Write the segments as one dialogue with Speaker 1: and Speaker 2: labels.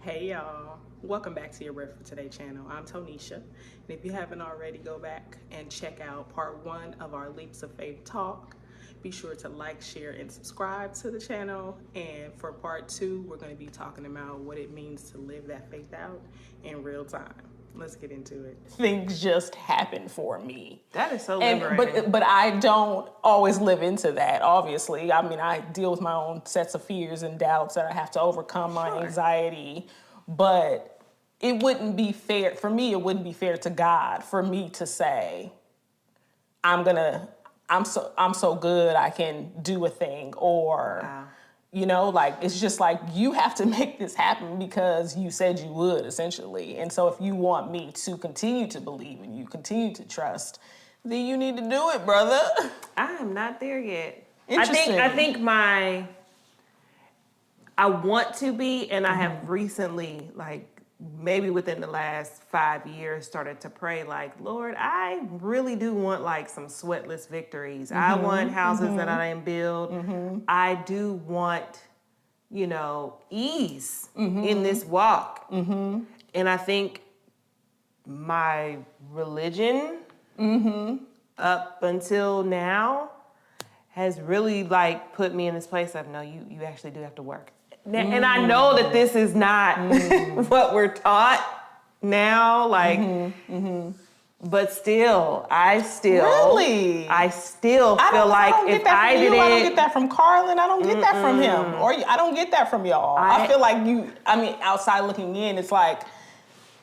Speaker 1: Hey y'all, welcome back to your Bread for Today channel. I'm Tonisha, and if you haven't already, go back and check out part 1 of our Leaps of Faith talk. Be sure to like, share, and subscribe to the channel. And for part 2, we're going to be talking about what it means to live that faith out in real time. Let's get into it. Things just happen for me.
Speaker 2: That is so
Speaker 1: And
Speaker 2: liberating.
Speaker 1: but I don't always live into that, obviously. I mean, I deal with my own sets of fears and doubts that I have to overcome, my anxiety. But it wouldn't be fair for me. It wouldn't be fair to God for me to say, I'm so good I can do a thing, or
Speaker 2: Wow.
Speaker 1: you know, like, it's just like, you have to make this happen because you said you would, essentially. And so if you want me to continue to believe and you continue to trust, then you need to do it, brother.
Speaker 2: I am not there yet.
Speaker 1: Interesting.
Speaker 2: I think I want to be, and I have recently, like maybe within the last 5 years, started to pray like, Lord, I really do want like some sweatless victories. I want houses that I didn't build. I do want, ease in this walk. And I think my religion up until now has really like put me in this place of, no, you actually do have to work. And I know that this is not what we're taught now, like, but still, I still
Speaker 1: Really?
Speaker 2: feel like if I didn't,
Speaker 1: I don't get that from Carlin. I don't get that from him, or I don't get that from y'all. I feel like outside looking in, it's like,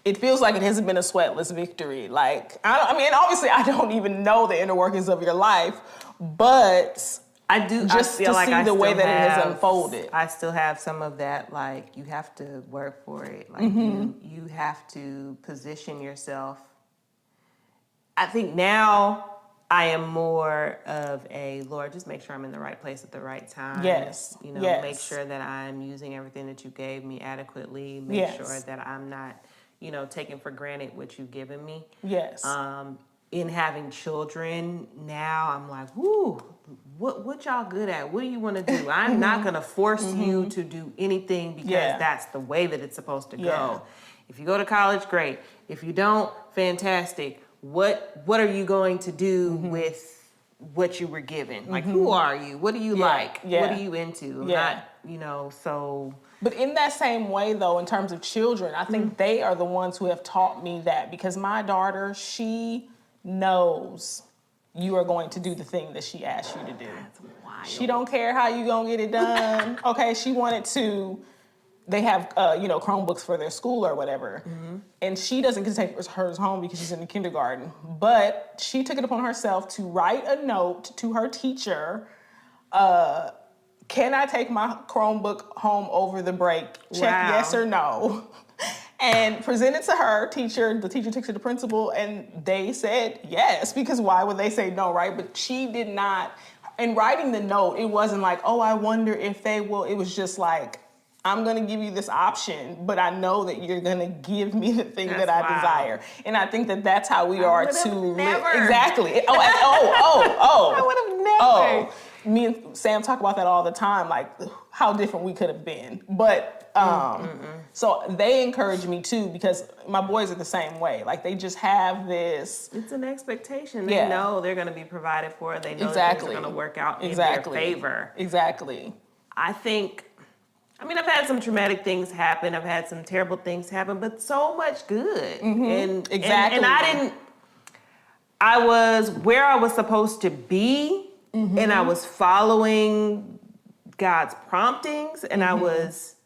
Speaker 1: it feels like it hasn't been a sweatless victory. Like, I mean, obviously, I don't even know the inner workings of your life, but
Speaker 2: I do
Speaker 1: just
Speaker 2: feel
Speaker 1: to
Speaker 2: like
Speaker 1: see
Speaker 2: I
Speaker 1: the way
Speaker 2: still
Speaker 1: that it has
Speaker 2: have-
Speaker 1: unfolded.
Speaker 2: I still have some of that, like, you have to work for it. Like, you have to position yourself. I think now I am more of a, Lord, just make sure I'm in the right place at the right time.
Speaker 1: Yes.
Speaker 2: Make
Speaker 1: Yes.
Speaker 2: sure that I'm using everything that you gave me adequately. Make
Speaker 1: Yes.
Speaker 2: sure that I'm not, taking for granted what you've given me.
Speaker 1: Yes.
Speaker 2: In having children now, I'm like, whoo, what y'all good at? What do you want to do? I'm not gonna force you to do anything because that's the way that it's supposed to go. If you go to college, great. If you don't, fantastic. What are you going to do with what you were given? Like, who are you? What do you like?
Speaker 1: Yeah.
Speaker 2: What are you into? Not, so.
Speaker 1: But in that same way, though, in terms of children, I think they are the ones who have taught me that, because my daughter, she knows you are going to do the thing that she asked you to do.
Speaker 2: That's wild.
Speaker 1: She don't care how you gonna get it done. Okay, she wanted to. They have Chromebooks for their school or whatever, and she doesn't get to take hers home because she's in the kindergarten. But she took it upon herself to write a note to her teacher. Can I take my Chromebook home over the break? Check yes or no. And present it to her teacher. The teacher takes it to the principal, and they said yes, because why would they say no, right? But she did not. In writing the note, it wasn't like, oh, I wonder if they will. It was just like, I'm going to give you this option, but I know that you're going to give me the thing that I desire. And I think that that's how we are to live. Exactly.
Speaker 2: I would have never.
Speaker 1: Me and Sam talk about that all the time, like how different we could have been. But so they encourage me too, because my boys are the same way. Like, they just have this.
Speaker 2: It's an expectation. They know they're going to be provided for. They know that things are going to work out in their favor.
Speaker 1: Exactly.
Speaker 2: I think, I've had some traumatic things happen. I've had some terrible things happen, but so much good. And I was where I was supposed to be, and I was following God's promptings, and I was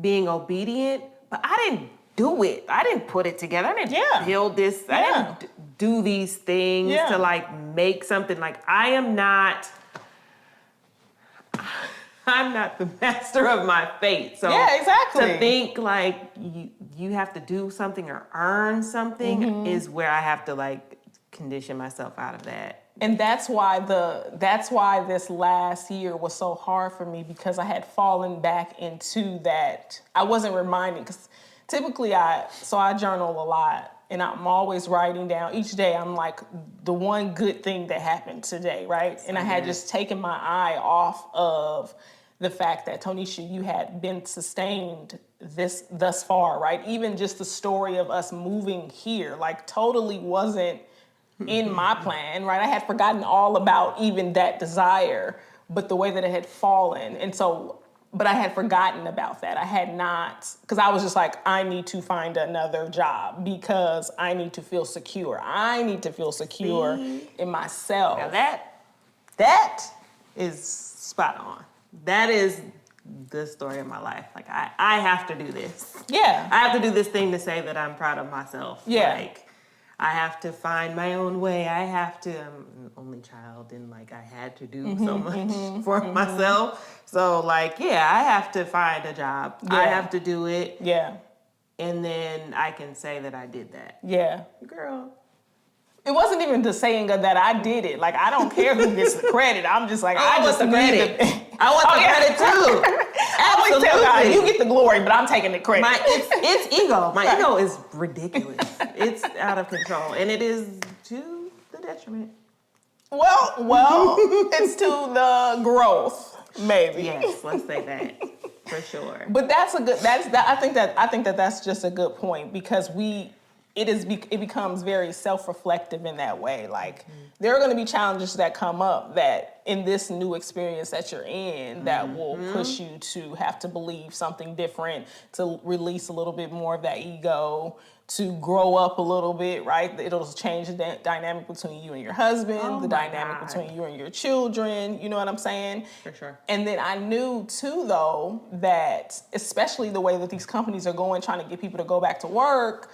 Speaker 2: being obedient, but I didn't do it. I didn't put it together. I didn't build this. I didn't do these things to like make something. Like, I'm not the master of my fate. So to think like you have to do something or earn something is where I have to like condition myself out of that.
Speaker 1: And that's why this last year was so hard for me, because I had fallen back into that. I wasn't reminded, because typically I journal a lot, and I'm always writing down each day. I'm like, the one good thing that happened today, right? And I had just taken my eye off of the fact that, Tonisha, you had been sustained this thus far, right? Even just the story of us moving here, like totally wasn't in my plan, right? I had forgotten all about even that desire, but the way that it had fallen. And so, but I had forgotten about that. I had not, because I was just like, I need to find another job because I need to feel secure. I need to feel secure in myself.
Speaker 2: Now that is spot on. That is the story of my life. Like I have to do this.
Speaker 1: Yeah.
Speaker 2: I have to do this thing to say that I'm proud of myself.
Speaker 1: Yeah.
Speaker 2: Like I have to find my own way. I'm an only child and like I had to do so much for myself. So like, yeah, I have to find a job.
Speaker 1: Yeah.
Speaker 2: I have to do it.
Speaker 1: Yeah.
Speaker 2: And then I can say that I did that.
Speaker 1: Yeah.
Speaker 2: Girl.
Speaker 1: It wasn't even the saying of that I did it. Like, I don't care who gets the credit. I'm just like, I
Speaker 2: want
Speaker 1: just
Speaker 2: the
Speaker 1: need
Speaker 2: credit.
Speaker 1: the
Speaker 2: I want the credit too.
Speaker 1: I always tell God, you get the glory, but I'm taking the credit.
Speaker 2: It's ego. My ego is ridiculous. It's out of control, and it is to the detriment.
Speaker 1: Well, it's to the growth, maybe.
Speaker 2: Yes, let's say that for sure.
Speaker 1: But I think that that's just a good point because it becomes very self-reflective in that way. Like there are going to be challenges that come up that in this new experience that you're in that will push you to have to believe something different, to release a little bit more of that ego, to grow up a little bit, right? It'll change the dynamic between you and your husband, the dynamic between you and your children, you know what I'm saying?
Speaker 2: For sure.
Speaker 1: And then I knew too though that especially the way that these companies are going, trying to get people to go back to work,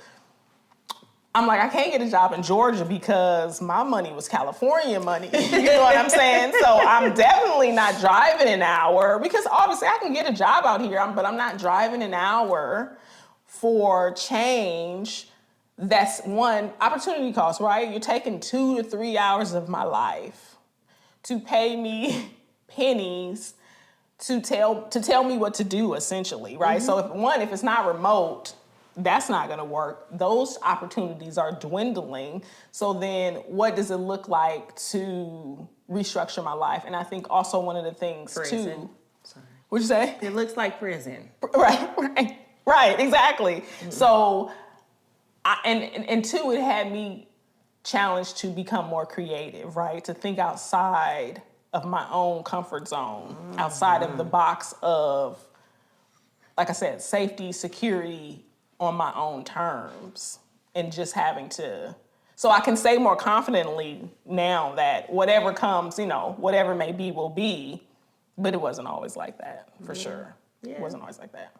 Speaker 1: I'm like, I can't get a job in Georgia because my money was California money. You know what I'm saying? So I'm definitely not driving an hour because obviously I can get a job out here, but I'm not driving an hour for change. That's one, opportunity cost, right? You're taking 2 to 3 hours of my life to pay me pennies to tell me what to do, essentially, right? So if it's not remote, that's not going to work. Those opportunities are dwindling. So then what does it look like to restructure my life? And I think also one of the things too.
Speaker 2: Sorry.
Speaker 1: What'd you say?
Speaker 2: It looks like prison.
Speaker 1: Right, exactly. So, and two, it had me challenged to become more creative, right? To think outside of my own comfort zone, outside of the box of, like I said, safety, security, on my own terms and just having to, so I can say more confidently now that whatever comes, whatever may be will be, but it wasn't always like that, for sure. Yeah. It wasn't always like that.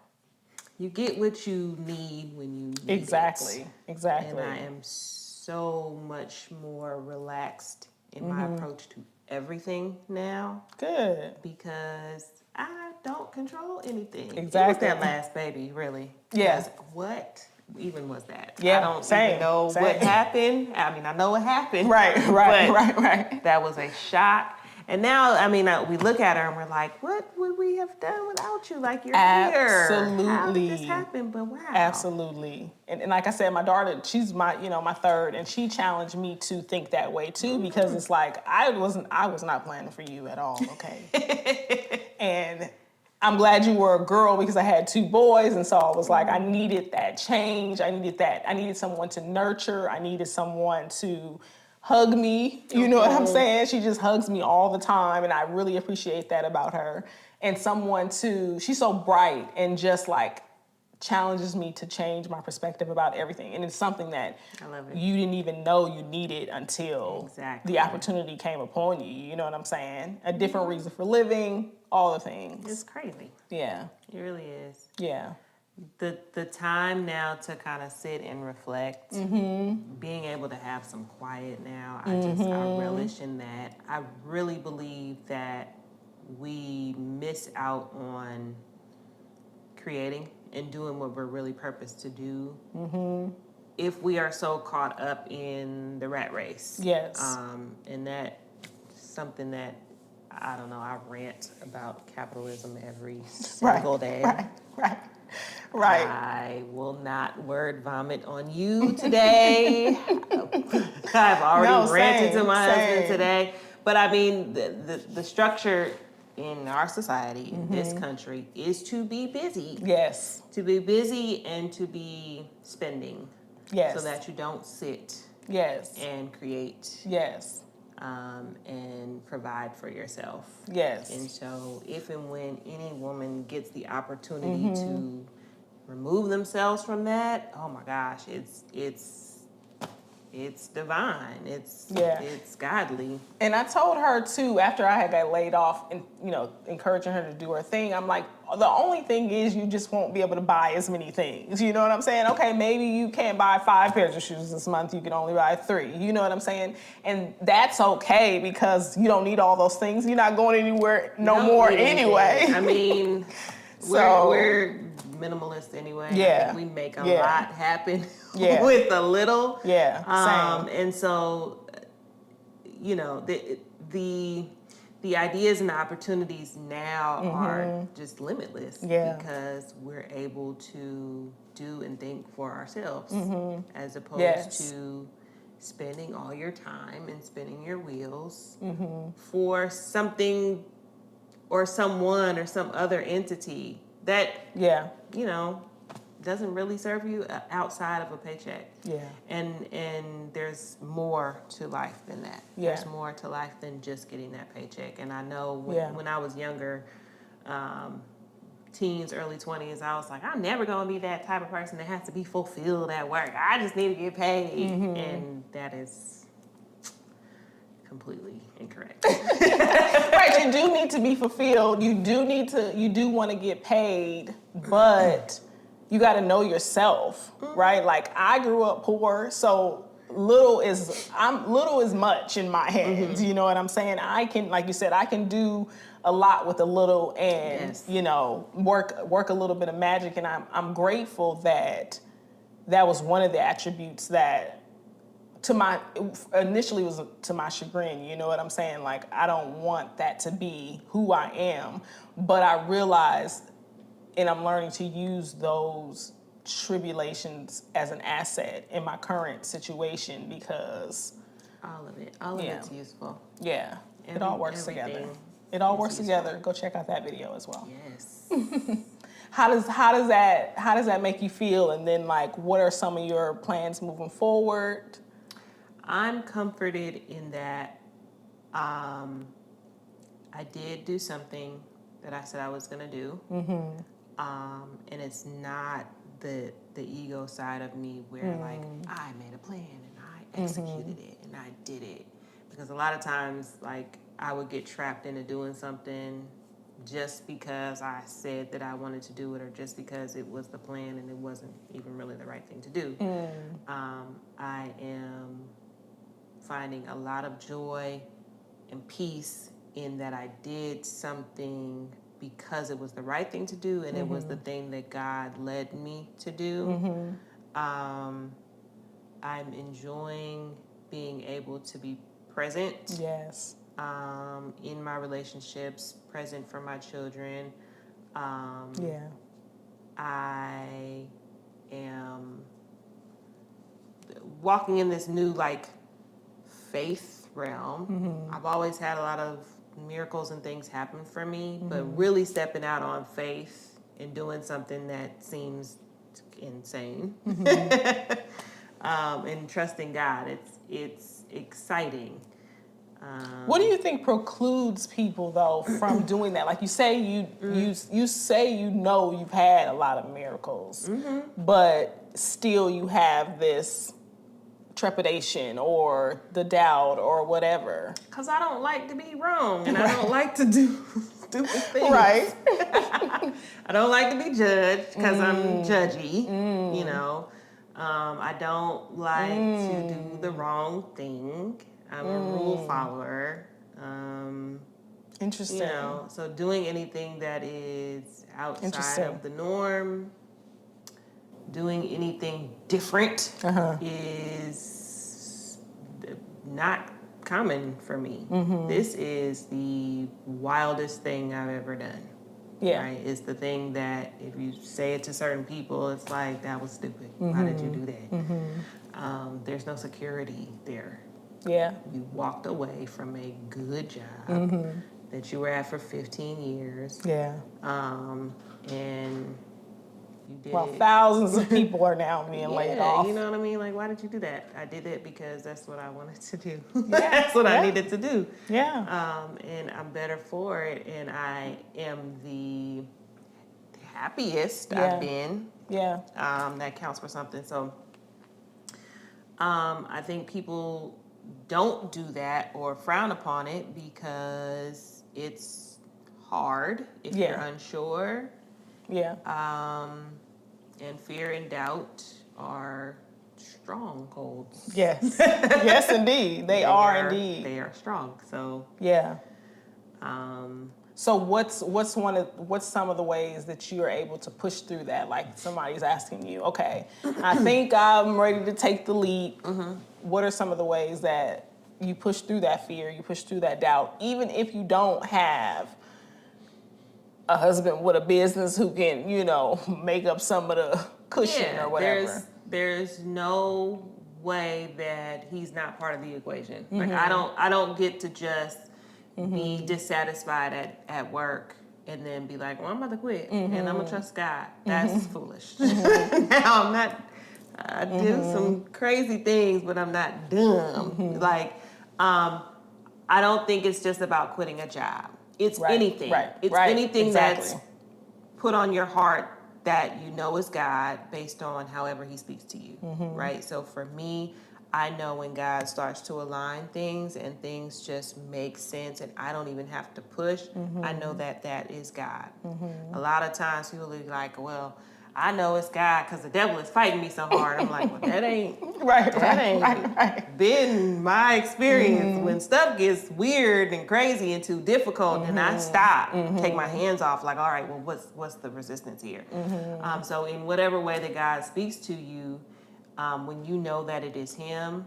Speaker 2: You get what you need when you need
Speaker 1: Exactly.
Speaker 2: And I am so much more relaxed in my approach to everything now.
Speaker 1: Good.
Speaker 2: Because I don't control anything.
Speaker 1: Exactly.
Speaker 2: It was that last baby, really.
Speaker 1: Yeah.
Speaker 2: What even was that?
Speaker 1: Yeah.
Speaker 2: I don't even know what happened. I mean, I know what happened.
Speaker 1: Right.
Speaker 2: That was a shock. And now, I mean, we look at her and we're like, what would we have done without you? Like, you're here. How did this happen? But wow.
Speaker 1: Absolutely. And like I said, my daughter, she's my third, and she challenged me to think that way too, because it's like, I was not planning for you at all, okay? And I'm glad you were a girl because I had 2 boys, and so I was like, I needed that change. I needed someone to nurture. I needed someone to hug me, you know what I'm saying? She just hugs me all the time, and I really appreciate that about her. And someone she's so bright and just like challenges me to change my perspective about everything. And it's something that you didn't even know you needed until the opportunity came upon you, you know what I'm saying? A different reason for living, all the things.
Speaker 2: It's crazy.
Speaker 1: Yeah.
Speaker 2: It really is.
Speaker 1: Yeah.
Speaker 2: The time now to kind of sit and reflect, being able to have some quiet now, I relish in that. I really believe that we miss out on creating and doing what we're really purposed to do if we are so caught up in the rat race.
Speaker 1: Yes.
Speaker 2: And that's something that, I don't know, I rant about capitalism every single day.
Speaker 1: Right.
Speaker 2: I will not word vomit on you today. I've already ranted to my husband today. But I mean, the structure in our society, in this country, is to be busy.
Speaker 1: Yes.
Speaker 2: To be busy and to be spending.
Speaker 1: Yes.
Speaker 2: So that you don't sit.
Speaker 1: Yes.
Speaker 2: And create.
Speaker 1: Yes.
Speaker 2: And provide for yourself.
Speaker 1: Yes.
Speaker 2: And so if and when any woman gets the opportunity to remove themselves from that, oh my gosh, it's divine. It's godly.
Speaker 1: And I told her too, after I had got laid off and, you know, encouraging her to do her thing, I'm like, the only thing is you just won't be able to buy as many things. You know what I'm saying? Okay, maybe you can't buy 5 pairs of shoes this month. You can only buy 3. You know what I'm saying? And that's okay because you don't need all those things. You're not going anywhere no more anyway.
Speaker 2: I mean, we're minimalist anyway.
Speaker 1: Yeah.
Speaker 2: I think we make a lot happen
Speaker 1: Yeah.
Speaker 2: with a little.
Speaker 1: Yeah. Same.
Speaker 2: And so, you know, the ideas and the opportunities now are just limitless because we're able to do and think for ourselves as opposed to spending all your time and spinning your wheels for something or someone or some other entity that, you know, doesn't really serve you outside of a paycheck.
Speaker 1: Yeah.
Speaker 2: And there's more to life than that.
Speaker 1: Yeah.
Speaker 2: There's more to life than just getting that paycheck. And I know when I was younger, teens, early 20s, I was like, I'm never going to be that type of person that has to be fulfilled at work. I just need to get paid. And that is completely incorrect.
Speaker 1: Right, you do need to be fulfilled. You do want to get paid, but you got to know yourself, right? Like I grew up poor, so little is much in my hands. You know what I'm saying? I can, like you said, I can do a lot with a little, and you know, work a little bit of magic. And I'm grateful that was one of the attributes that initially was to my chagrin. You know what I'm saying? Like I don't want that to be who I am, but I realized. And I'm learning to use those tribulations as an asset in my current situation because...
Speaker 2: All of it's useful.
Speaker 1: Yeah, it all works together. It all works together. Go check out that video as well.
Speaker 2: Yes.
Speaker 1: How does that make you feel? And then like, what are some of your plans moving forward?
Speaker 2: I'm comforted in that I did do something that I said I was going to do. And it's not the ego side of me where like I made a plan and I executed it and I did it. Because a lot of times like I would get trapped into doing something just because I said that I wanted to do it or just because it was the plan and it wasn't even really the right thing to do. I am finding a lot of joy and peace in that I did something because it was the right thing to do and it was the thing that God led me to do. I'm enjoying being able to be present.
Speaker 1: Yes.
Speaker 2: In my relationships, present for my children. I am walking in this new like faith realm. I've always had a lot of miracles and things happen for me, but really stepping out on faith and doing something that seems insane and trusting God, it's exciting.
Speaker 1: What do you think precludes people though from doing that? Like you say, you say you know you've had a lot of miracles, but still you have this trepidation or the doubt or whatever.
Speaker 2: Because I don't like to be wrong and I don't like to do stupid things.
Speaker 1: Right.
Speaker 2: I don't like to be judged because I'm judgy, you know. I don't like to do the wrong thing. I'm a rule follower.
Speaker 1: Interesting.
Speaker 2: You know, so doing anything that is outside of the norm, doing anything different is not common for me. This is the wildest thing I've ever done.
Speaker 1: Yeah.
Speaker 2: Right? It's the thing that if you say it to certain people, it's like, that was stupid. Why did you do that? There's no security there.
Speaker 1: Yeah.
Speaker 2: You walked away from a good job that you were at for 15 years.
Speaker 1: Yeah.
Speaker 2: And you did
Speaker 1: Well,
Speaker 2: it.
Speaker 1: thousands of people are now being laid off.
Speaker 2: You know what I mean? Like, why did you do that? I did it because that's what I wanted to do.
Speaker 1: Yeah.
Speaker 2: That's what I needed to do.
Speaker 1: Yeah.
Speaker 2: And I'm better for it. And I am the happiest I've been.
Speaker 1: Yeah.
Speaker 2: That counts for something. So I think people don't do that or frown upon it because it's hard if you're unsure.
Speaker 1: Yeah.
Speaker 2: And fear and doubt are strongholds.
Speaker 1: Yes. Yes, indeed. They are indeed.
Speaker 2: They are strong. So
Speaker 1: yeah. So what's some of the ways that you are able to push through that? Like somebody's asking you, okay, I think I'm ready to take the leap. Mm-hmm. What are some of the ways that you push through that fear, you push through that doubt, even if you don't have a husband with a business who can, make up some of the cushion or whatever?
Speaker 2: There's no way that he's not part of the equation.
Speaker 1: Mm-hmm.
Speaker 2: Like I don't get to just be dissatisfied at work and then be like, well, I'm about to quit and I'm gonna trust God. That's foolish. Now I'm not. I did some crazy things, but I'm not dumb. Like, I don't think it's just about quitting a job. It's anything.
Speaker 1: Right.
Speaker 2: It's anything that's put on your heart that you know is God based on however he speaks to you, right? So for me, I know when God starts to align things and things just make sense and I don't even have to push, I know that is God. A lot of times people are like, well, I know it's God because the devil is fighting me so hard. I'm like, well, that ain't been my experience. When stuff gets weird and crazy and too difficult, then I stop, take my hands off. Like, all right, well, what's the resistance here? So in whatever way that God speaks to you, when you know that it is him,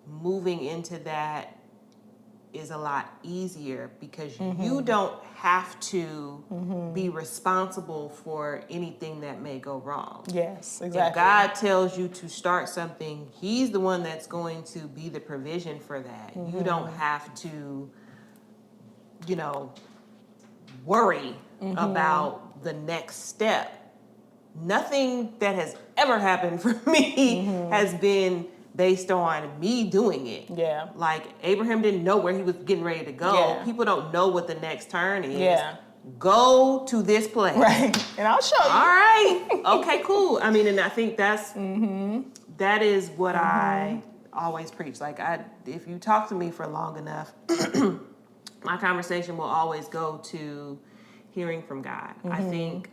Speaker 2: moving into that is a lot easier because you don't have to be responsible for anything that may go wrong.
Speaker 1: Yes, exactly.
Speaker 2: If God tells you to start something, he's the one that's going to be the provision for that. You don't have to, worry about the next step. Nothing that has ever happened for me has been based on me doing it.
Speaker 1: Yeah.
Speaker 2: Like Abraham didn't know where he was getting ready to go.
Speaker 1: Yeah.
Speaker 2: People don't know what the next turn is.
Speaker 1: Yeah.
Speaker 2: Go to this place.
Speaker 1: Right. And I'll show you.
Speaker 2: All right. Okay, cool. I mean, and I think that is what I always preach. Like if you talk to me for long enough, my conversation will always go to hearing from God. I think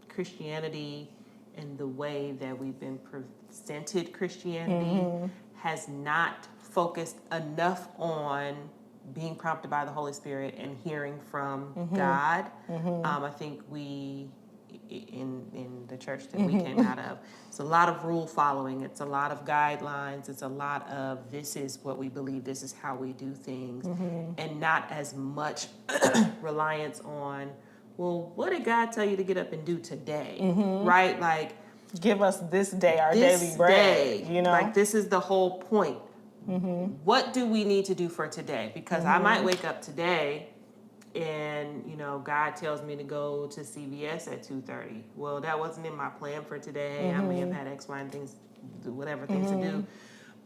Speaker 2: Christianity and the way that we've been presented Christianity has not focused enough on being prompted by the Holy Spirit and hearing from God. I think we, in the church that we came out of, it's a lot of rule following, it's a lot of guidelines, it's a lot of this is what we believe, this is how we do things, and not as much reliance on, well, what did God tell you to get up and do today? Right? Like,
Speaker 1: give us this day our daily bread.
Speaker 2: Like this is the whole point. What do we need to do for today? Because I might wake up today and God tells me to go to CVS at 2:30. Well, that wasn't in my plan for today. I may have had X, Y, and things to do.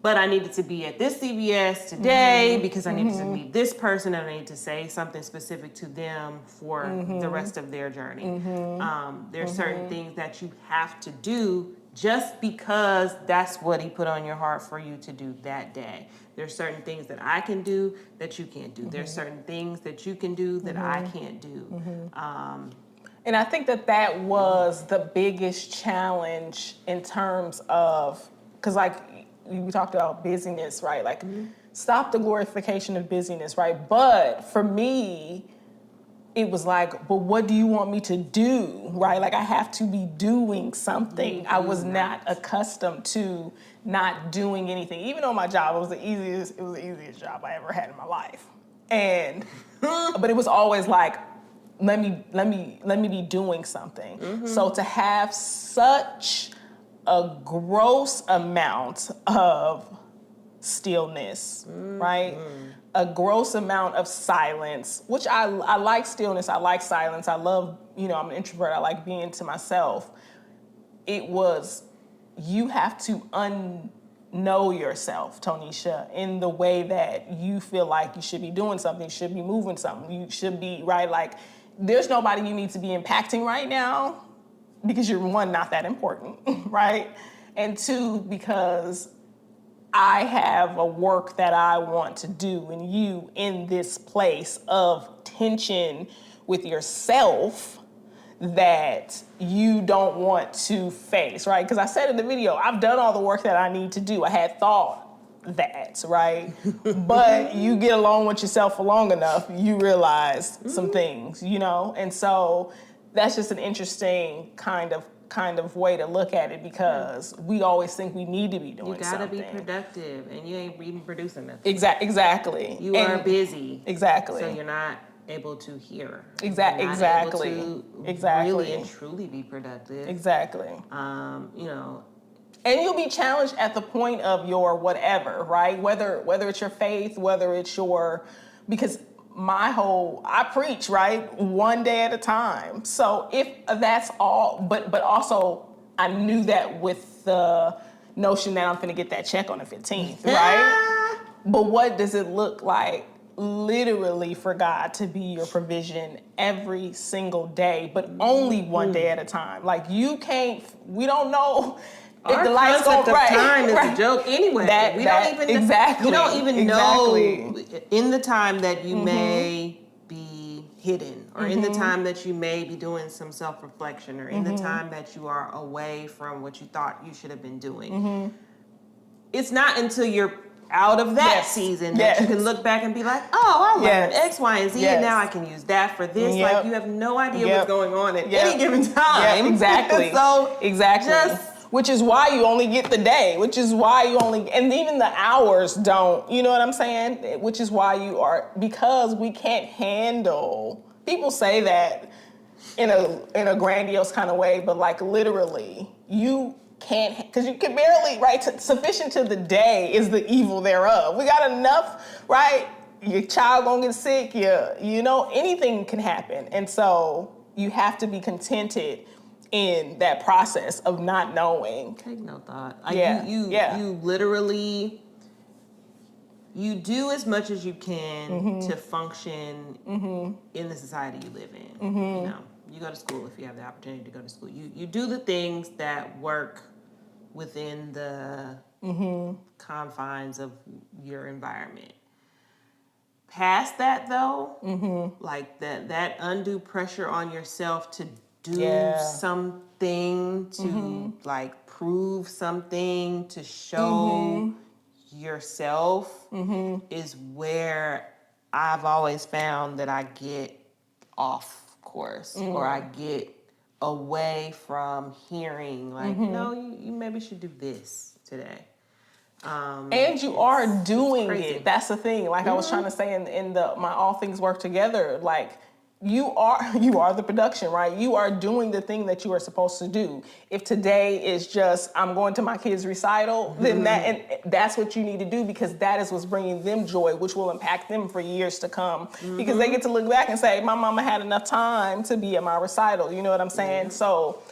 Speaker 2: But I needed to be at this CVS today because I needed to meet this person and I need to say something specific to them for the rest of their journey. There's certain things that you have to do just because that's what he put on your heart for you to do that day. There's certain things that I can do that you can't do. There's certain things that you can do that I can't do.
Speaker 1: And I think that was the biggest challenge in terms of, because like we talked about busyness, right? Like stop the glorification of busyness, right? But for me, it was like, but what do you want me to do, right? Like I have to be doing something. I was not accustomed to not doing anything. Even on my job, it was the easiest job I ever had in my life. And, but it was always like, let me be doing something. So to have such a gross amount of stillness, right? A gross amount of silence, which I like stillness, I like silence, I love, I'm an introvert, I like being to myself. It was, you have to know yourself, Tonisha, in the way that you feel like you should be doing something, you should be moving something, you should be, right? Like, there's nobody you need to be impacting right now because you're, one, not that important, right? And two, because I have a work that I want to do, and you in this place of tension with yourself that you don't want to face, right? Because I said in the video, I've done all the work that I need to do. I had thought that, right? But you get alone with yourself for long enough, you realize some things, And so that's just an interesting kind of way to look at it, because we always think we need to be doing something.
Speaker 2: You gotta be productive, and you ain't even producing nothing.
Speaker 1: Exactly.
Speaker 2: You are busy.
Speaker 1: Exactly.
Speaker 2: So you're not able to hear.
Speaker 1: Exactly.
Speaker 2: Able to really and truly be productive.
Speaker 1: Exactly.
Speaker 2: And
Speaker 1: you'll be challenged at the point of your whatever, right? Whether it's your faith, whether it's your, because I preach, right? One day at a time. So if that's all, but also I knew that with the notion that I'm gonna get that check on the 15th, right? But what does it look like literally for God to be your provision every single day, but only one day at a time? Like, we don't know.
Speaker 2: Our
Speaker 1: if the lights go
Speaker 2: concept of time is
Speaker 1: right.
Speaker 2: a joke anyway.
Speaker 1: We don't even
Speaker 2: know in the time that you may be hidden, or in the time that you may be doing some self-reflection, or in the time that you are away from what you thought you should have been doing. It's not until you're out of that season that you can look back and be like, oh, I learned X, Y, and Z, and now I can use that for this. Like, you have no idea what's going on at any given time.
Speaker 1: Exactly.
Speaker 2: So
Speaker 1: exactly. Which is why you only get the day, and even the hours don't, you know what I'm saying? Which is why because we can't handle, people say that in a grandiose kind of way, but like literally, you can't, because you can barely, right? Sufficient to the day is the evil thereof. We got enough, right? Your child gonna get sick, anything can happen. And so you have to be contented in that process of not knowing.
Speaker 2: Take no thought. You literally, you do as much as you can to function in the society you live in. You go to school if you have the opportunity to go to school. You do the things that work within the confines of your environment. Past that, though, like that undue pressure on yourself to do something, to like prove something, to show yourself is where I've always found that I get off course, or I get away from hearing like, no, you maybe should do this today.
Speaker 1: And you are doing it. That's the thing. Like I was trying to say in my All Things Work Together, like you are the production, right? You are doing the thing that you are supposed to do. If today is just, I'm going to my kids' recital, then that's what you need to do, because that is what's bringing them joy, which will impact them for years to come. Because they get to look back and say, my mama had enough time to be at my recital. You know what I'm saying? So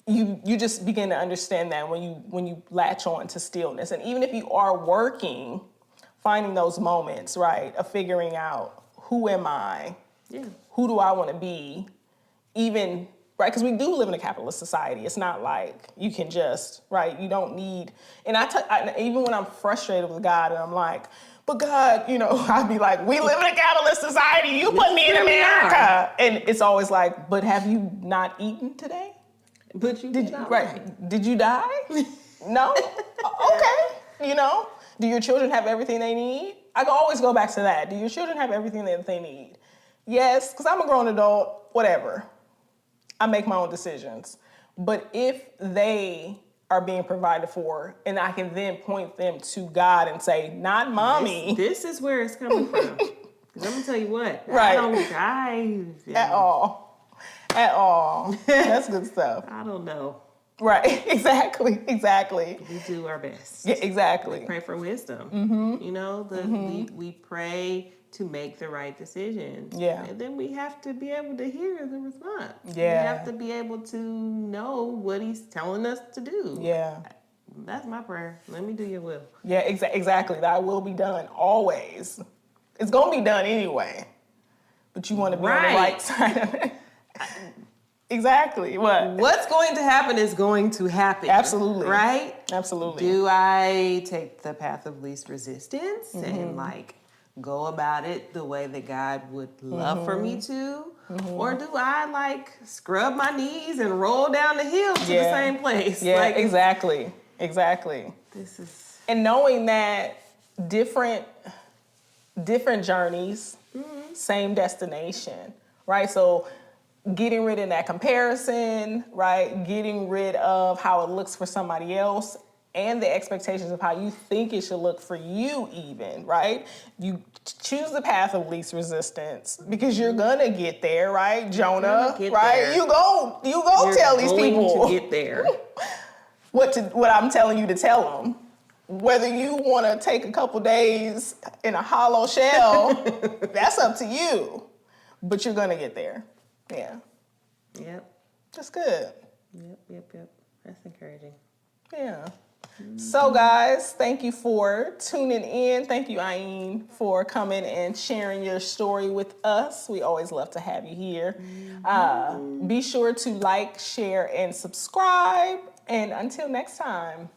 Speaker 1: you just begin to understand that when you latch on to stillness. And even if you are working, finding those moments, right, of figuring out, who am I? Yeah. Who do I want to be? Even, right, because we do live in a capitalist society. It's not like you can just, right, you don't need, and even when I'm frustrated with God and I'm like, but God, I'd be like, we live in a capitalist society. You put me in America. And it's always like, but have you not eaten today?
Speaker 2: But did you?
Speaker 1: Right. Did you die? No? Okay. Do your children have everything they need? I can always go back to that. Do your children have everything that they need? Yes, because I'm a grown adult, whatever. I make my own decisions. But if they are being provided for, and I can then point them to God and say, not mommy.
Speaker 2: This is where it's coming from. Because I'm going to tell you what.
Speaker 1: Right.
Speaker 2: I don't die.
Speaker 1: At all. That's good stuff.
Speaker 2: I don't know.
Speaker 1: Right. Exactly.
Speaker 2: We do our best.
Speaker 1: Yeah, exactly.
Speaker 2: We pray for wisdom. You know, we pray to make the right decision.
Speaker 1: Yeah.
Speaker 2: And then we have to be able to hear the response.
Speaker 1: Yeah.
Speaker 2: We have to be able to know what he's telling us to do.
Speaker 1: Yeah.
Speaker 2: That's my prayer. Let me do your will.
Speaker 1: Yeah, exactly. That will be done always. It's going to be done anyway. But you want to be on the right side of it. Exactly.
Speaker 2: What's going to happen is going to happen.
Speaker 1: Absolutely.
Speaker 2: Right?
Speaker 1: Absolutely.
Speaker 2: Do I take the path of least resistance and like go about it the way that God would love for me to? Or do I like scrub my knees and roll down the hill to the same place?
Speaker 1: Yeah,
Speaker 2: like,
Speaker 1: exactly.
Speaker 2: This is...
Speaker 1: And knowing that different journeys, same destination, right? So getting rid of that comparison, right? Getting rid of how it looks for somebody else and the expectations of how you think it should look for you even, right? You choose the path of least resistance because you're gonna get there, right? Jonah, right?
Speaker 2: There.
Speaker 1: You go tell these people
Speaker 2: to get there.
Speaker 1: what I'm telling you to tell them. Whether you want to take a couple days in a hollow shell, that's up to you. But you're gonna get there. Yeah.
Speaker 2: Yep.
Speaker 1: That's good.
Speaker 2: Yep. That's encouraging.
Speaker 1: Yeah. So guys, thank you for tuning in. Thank you, Ayin, for coming and sharing your story with us. We always love to have you here. Be sure to like, share, and subscribe. And until next time,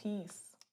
Speaker 1: peace.